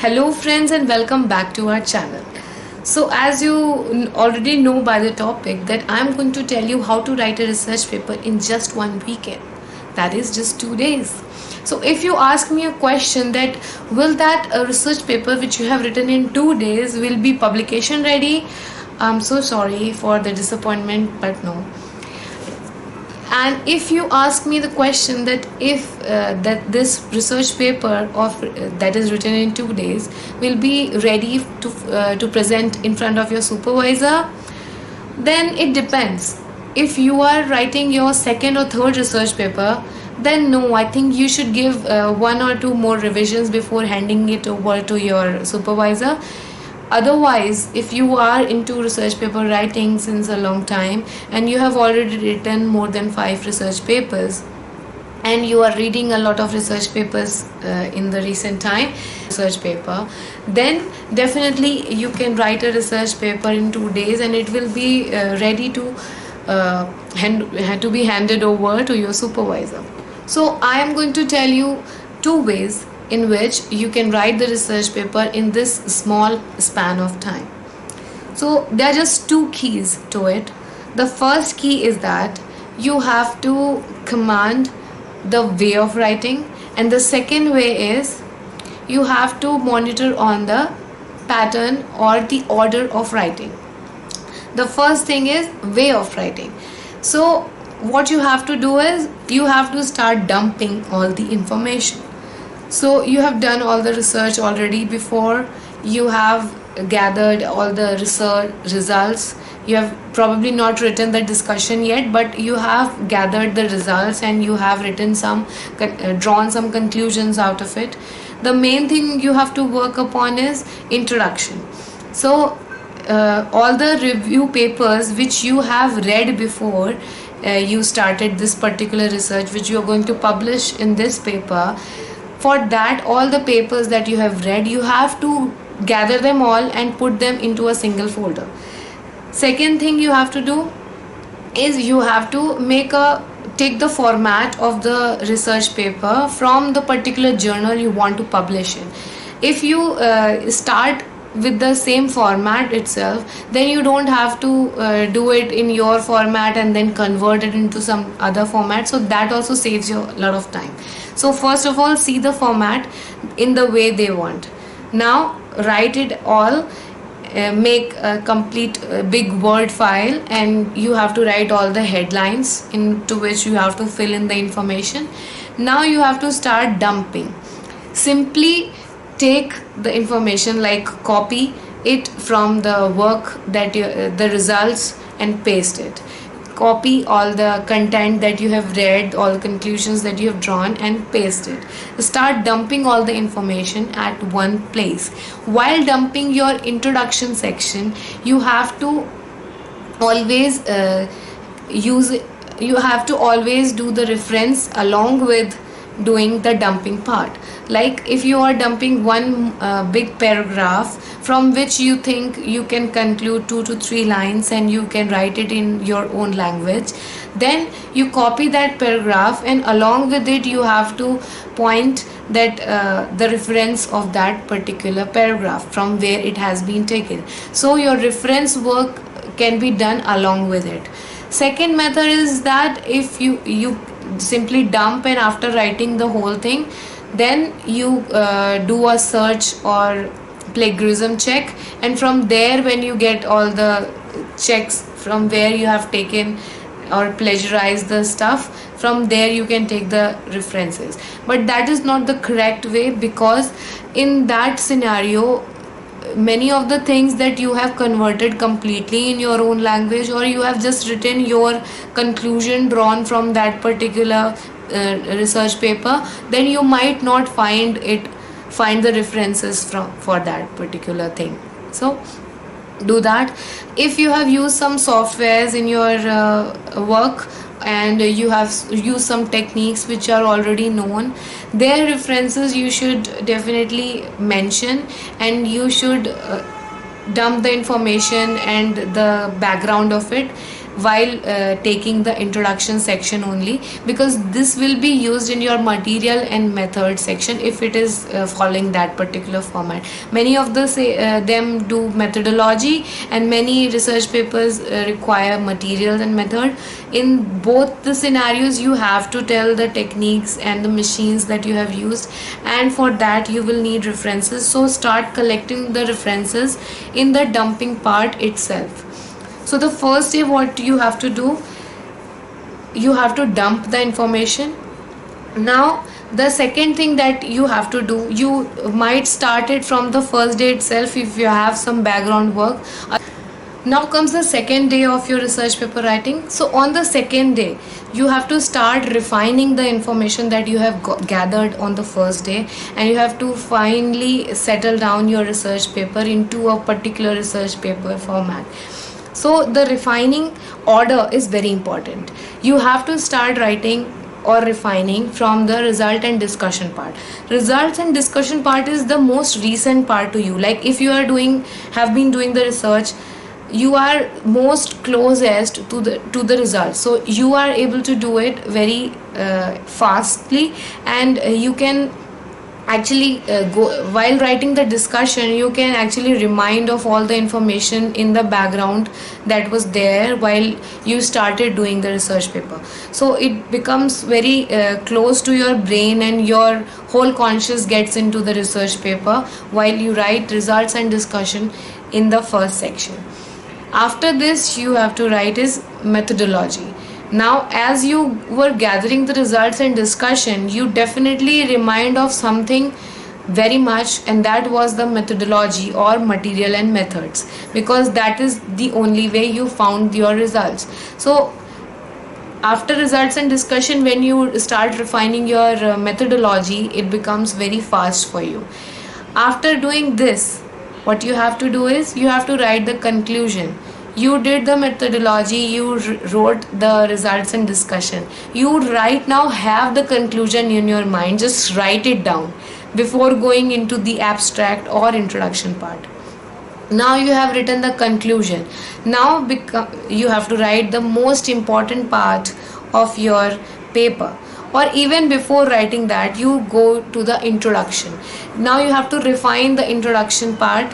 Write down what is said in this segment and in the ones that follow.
Hello friends and welcome back to our channel. So as you already know by the topic that I am going to tell you how to write a research paper in just one weekend. That is just 2 days. So if you ask me a question that will that a research paper which you have written in 2 days will be publication ready? I'm so sorry for the disappointment, but no. And if you ask me the question that if that this research paper of that is written in 2 days will be ready to present in front of your supervisor, then it depends. If you are writing your second or third research paper, then no, I think you should give one or two more revisions before handing it over to your supervisor. Otherwise, if you are into research paper writing since a long time and you have already written more than 5 research papers and you are reading a lot of research papers in the recent time research paper, then definitely you can write a research paper in 2 days and it will be ready to be handed over to your supervisor. So I am going to tell you 2 ways in which you can write the research paper in this small span of time. So there are just 2 keys to it. The first key is that you have to command the way of writing, and the second way is you have to monitor on the pattern or the order of writing. The first thing is way of writing. So what you have to do is you have to start dumping all the information. So you have done all the research already before, you have gathered all the research results, you have probably not written the discussion yet, but you have gathered the results and you have written drawn some conclusions out of it. The main thing you have to work upon is introduction. So all the review papers which you have read before you started this particular research which you are going to publish in this paper, for that all the papers that you have read, you have to gather them all and put them into a single folder. Second thing you have to do is you have to take the format of the research paper from the particular journal you want to publish in. If you start with the same format itself, then you don't have to do it in your format and then convert it into some other format, so that also saves you a lot of time. So first of all, see the format in the way they want. Now write it all, make a complete big word file, and you have to write all the headlines into which you have to fill in the information. Now you have to start dumping. Simply take the information, like copy it from the work that the results, and paste it. Copy all the content that you have read, all the conclusions that you have drawn, and paste it. Start dumping all the information at one place. While dumping your introduction section, you have to always do the reference along with doing the dumping part. Like if you are dumping one big paragraph from which you think you can conclude 2 to 3 lines and you can write it in your own language, then you copy that paragraph and along with it you have to point that the reference of that particular paragraph from where it has been taken. So your reference work can be done along with it. Second method is that if you simply dump, and after writing the whole thing, then you do a search or plagiarism check, and from there when you get all the checks from where you have taken or plagiarized the stuff, from there you can take the references. But that is not the correct way, because in that scenario many of the things that you have converted completely in your own language, or you have just written your conclusion drawn from that particular research paper, then you might not find the references for that particular thing. So do that. If you have used some softwares in your work and you have used some techniques which are already known, their references you should definitely mention, and you should dump the information and the background of it while taking the introduction section only, because this will be used in your material and method section if it is following that particular format. Many of them do methodology, and many research papers require materials and method. In both the scenarios, you have to tell the techniques and the machines that you have used, and for that you will need references. So start collecting the references in the dumping part itself. So the first day, what you have to do, you have to dump the information. Now the second thing that you have to do, you might start it from the first day itself if you have some background work. Now comes the second day of your research paper writing. So on the second day, you have to start refining the information that you have gathered on the first day, and you have to finally settle down your research paper into a particular research paper format. So the refining order is very important. You have to start writing or refining from the result and discussion part. Results and discussion part is the most recent part to you. Like if you are have been doing the research, you are most closest to the results, so you are able to do it very fastly, and you can actually go while writing the discussion. You can actually remind of all the information in the background that was there while you started doing the research paper, so it becomes very close to your brain, and your whole conscious gets into the research paper while you write results and discussion in the first section. After this, you have to write is methodology. Now, as you were gathering the results and discussion, you definitely remind of something very much, and that was the methodology or material and methods, because that is the only way you found your results. So after results and discussion, when you start refining your methodology, it becomes very fast for you. After doing this, what you have to do is you have to write the conclusion. You did the methodology, you wrote the results and discussion. You right now have the conclusion in your mind. Just write it down before going into the abstract or introduction part. Now you have written the conclusion. Now you have to write the most important part of your paper. Or even before writing that, you go to the introduction. Now you have to refine the introduction part.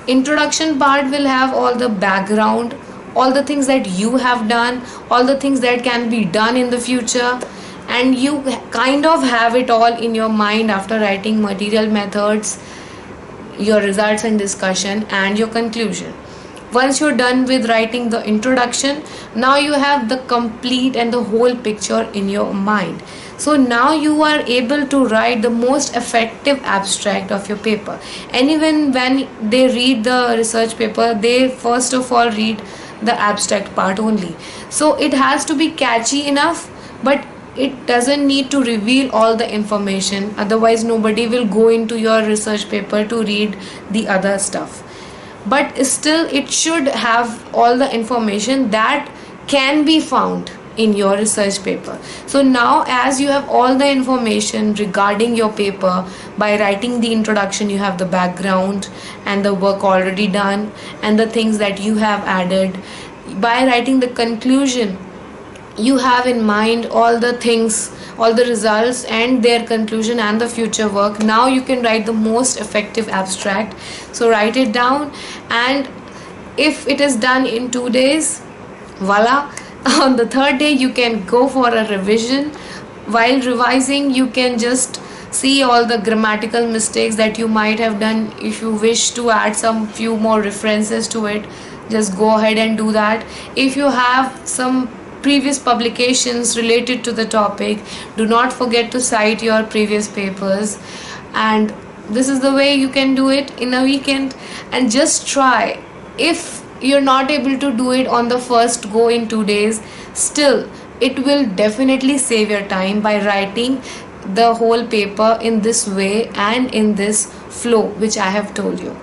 Introduction part will have all the background, all the things that you have done, all the things that can be done in the future, and you kind of have it all in your mind after writing material, methods, your results and discussion, and your conclusion. Once you're done with writing the introduction, now you have the complete and the whole picture in your mind. So now you are able to write the most effective abstract of your paper. And even when they read the research paper, they first of all read the abstract part only. So it has to be catchy enough, but it doesn't need to reveal all the information. Otherwise, nobody will go into your research paper to read the other stuff. But still, it should have all the information that can be found in your research paper. So now, as you have all the information regarding your paper, by writing the introduction, you have the background and the work already done and the things that you have added. By writing the conclusion, you have in mind all the things, all the results and their conclusion and the future work. Now you can write the most effective abstract. So write it down, and if it is done in 2 days, voila, on the third day you can go for a revision. While revising, you can just see all the grammatical mistakes that you might have done. If you wish to add some few more references to it, just go ahead and do that. If you have some previous publications related to the topic, do not forget to cite your previous papers. And this is the way you can do it in a weekend. And just try. If you're not able to do it on the first go in 2 days, still it will definitely save your time by writing the whole paper in this way and in this flow which I have told you.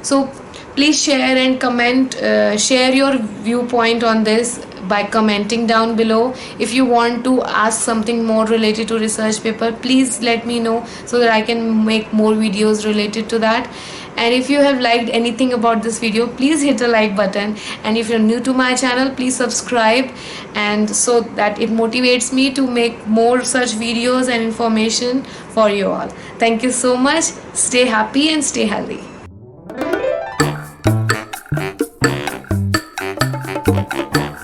So please share and comment, share your viewpoint on this by commenting down below. If you want to ask something more related to research paper, please let me know so that I can make more videos related to that. And if you have liked anything about this video, please hit the like button, and if you're new to my channel, please subscribe, and so that it motivates me to make more such videos and information for you all. Thank you so much. Stay happy and stay healthy.